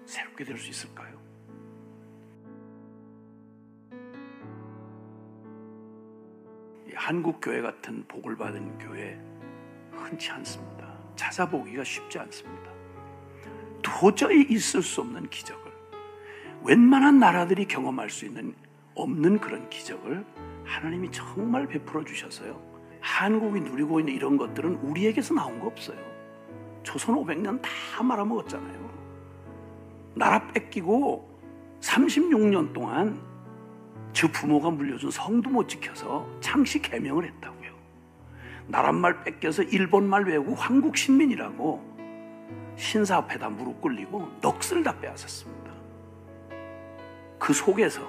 새롭게 될 수 있을까요? 한국 교회 같은 복을 받은 교회 흔치 않습니다. 찾아보기가 쉽지 않습니다. 도저히 있을 수 없는 기적을, 웬만한 나라들이 경험할 수 있는 없는 그런 기적을 하나님이 정말 베풀어 주셔서요, 한국이 누리고 있는 이런 것들은 우리에게서 나온 거 없어요. 조선 500년 다 말아먹었잖아요. 나라 뺏기고 36년 동안 저 부모가 물려준 성도 못 지켜서 창씨 개명을 했다고요. 나랏말 뺏겨서 일본말 외우고 한국 신민이라고 신사 앞에다 무릎 꿇리고 넋을 다 빼앗았습니다. 그 속에서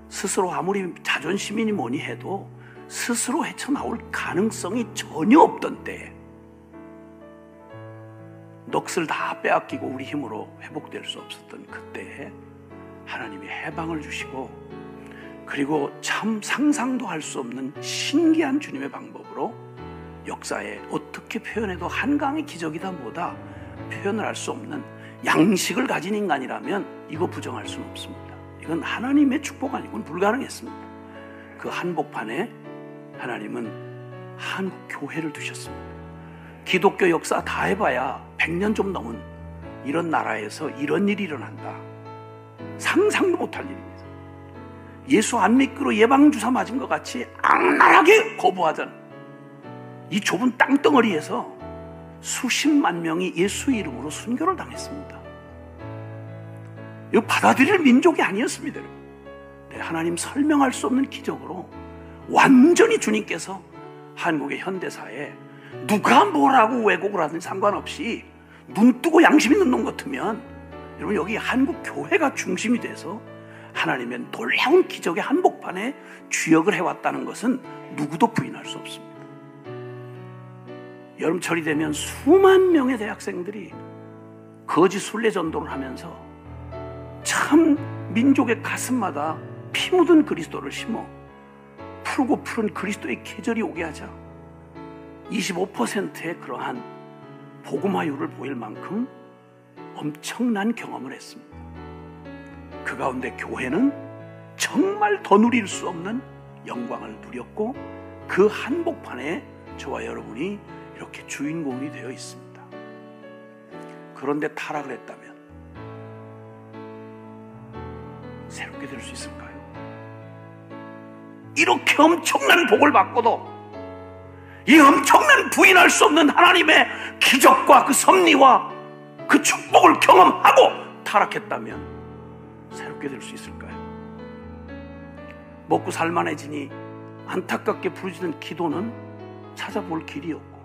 스스로 아무리 자존심이니 뭐니 해도 스스로 헤쳐나올 가능성이 전혀 없던 때에, 넋을 다 빼앗기고 우리 힘으로 회복될 수 없었던 그때에 하나님이 해방을 주시고, 그리고 참 상상도 할 수 없는 신기한 주님의 방법으로 역사에 어떻게 표현해도 한강의 기적이다 뭐다 표현을 할 수 없는 양식을 가진 인간이라면 이거 부정할 수는 없습니다. 이건 하나님의 축복 아니고는 불가능했습니다. 그 한복판에 하나님은 한국 교회를 두셨습니다. 기독교 역사 다 해봐야 100년 좀 넘은 이런 나라에서 이런 일이 일어난다, 상상도 못할 일입니다. 예수 안 믿기로 예방주사 맞은 것 같이 악랄하게 거부하던 이 좁은 땅덩어리에서 수십만 명이 예수 이름으로 순교를 당했습니다. 이거 받아들일 민족이 아니었습니다. 네, 하나님 설명할 수 없는 기적으로 완전히 주님께서 한국의 현대사에 누가 뭐라고 왜곡을 하든 상관없이 눈 뜨고 양심 있는 놈 같으면, 여러분 여기 한국 교회가 중심이 돼서 하나님의 놀라운 기적의 한복판에 주역을 해왔다는 것은 누구도 부인할 수 없습니다. 여름철이 되면 수만 명의 대학생들이 거짓 순례 전도를 하면서 참 민족의 가슴마다 피 묻은 그리스도를 심어 푸르고 푸른 그리스도의 계절이 오게 하자 25%의 그러한 복음화율을 보일 만큼 엄청난 경험을 했습니다. 그 가운데 교회는 정말 더 누릴 수 없는 영광을 누렸고, 그 한복판에 저와 여러분이 이렇게 주인공이 되어 있습니다. 그런데 타락을 했다면 새롭게 될 수 있을까요? 이렇게 엄청난 복을 받고도 이 엄청난 부인할 수 없는 하나님의 기적과 그 섭리와 그 축복을 경험하고 타락했다면 새롭게 될 수 있을까요? 먹고 살만해지니 안타깝게 부르짖는 기도는 찾아볼 길이 없고,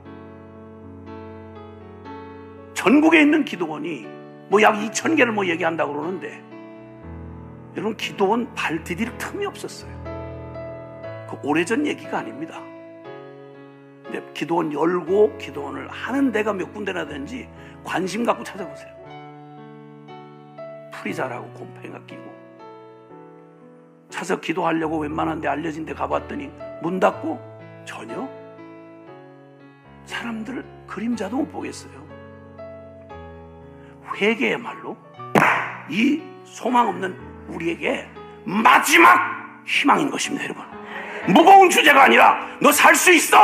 전국에 있는 기도원이 뭐 약 2,000개를 뭐 얘기한다고 그러는데, 여러분 기도원 발 디딜 틈이 없었어요. 그 오래전 얘기가 아닙니다. 근데 기도원 열고 기도원을 하는 데가 몇 군데나 되는지 관심 갖고 찾아보세요. 풀이 자라고 곰팡이가 끼고, 차서 기도하려고 웬만한 데 알려진 데 가봤더니 문 닫고 전혀 사람들 그림자도 못 보겠어요. 회개야말로 이 소망 없는 우리에게 마지막 희망인 것입니다. 여러분, 무거운 주제가 아니라 너 살 수 있어,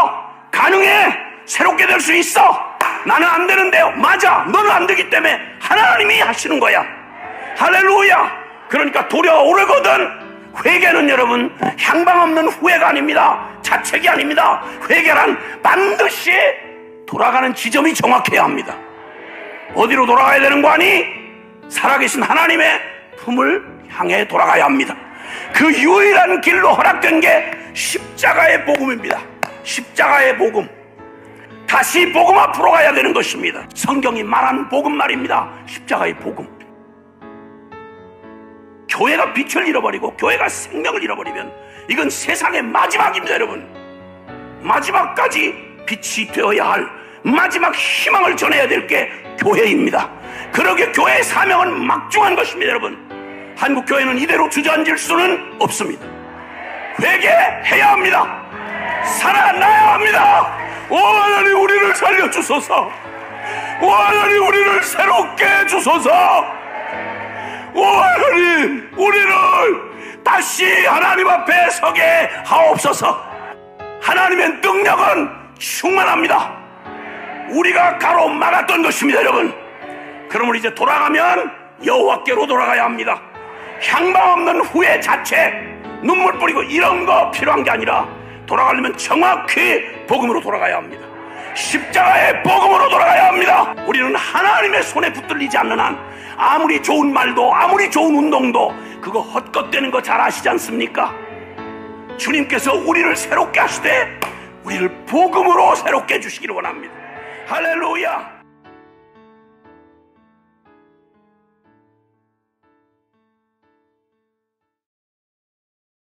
가능해, 새롭게 될 수 있어, 나는 안 되는데요, 맞아, 너는 안 되기 때문에 하나님이 하시는 거야. 할렐루야. 그러니까 돌아오르거든. 회개는 여러분 향방 없는 후회가 아닙니다. 자책이 아닙니다. 회개란 반드시 돌아가는 지점이 정확해야 합니다. 어디로 돌아가야 되는 거 아니? 살아계신 하나님의 품을 향해 돌아가야 합니다. 그 유일한 길로 허락된 게 십자가의 복음입니다. 십자가의 복음. 다시 복음 앞으로 가야 되는 것입니다. 성경이 말한 복음 말입니다. 십자가의 복음. 교회가 빛을 잃어버리고 교회가 생명을 잃어버리면 이건 세상의 마지막입니다. 여러분, 마지막까지 빛이 되어야 할 마지막 희망을 전해야 될 게 교회입니다. 그러기에 교회의 사명은 막중한 것입니다. 여러분, 한국 교회는 이대로 주저앉을 수는 없습니다. 회개해야 합니다. 살아나야 합니다. 오 하나님, 우리를 살려주소서. 오 하나님, 우리를 새롭게 해주소서. 오 하나님, 우리를 다시 하나님 앞에 서게 하옵소서. 하나님의 능력은 충만합니다. 우리가 가로막았던 것입니다, 여러분. 그러면 이제 돌아가면 여호와께로 돌아가야 합니다. 향방 없는 후회 자체, 눈물 뿌리고 이런 거 필요한 게 아니라 돌아가려면 정확히 복음으로 돌아가야 합니다. 십자가의 복음으로 돌아가야 합니다. 우리는 하나님의 손에 붙들리지 않는 한 아무리 좋은 말도 아무리 좋은 운동도 그거 헛것되는 거 잘 아시지 않습니까? 주님께서 우리를 새롭게 하시되 우리를 복음으로 새롭게 해주시기를 원합니다. 할렐루야.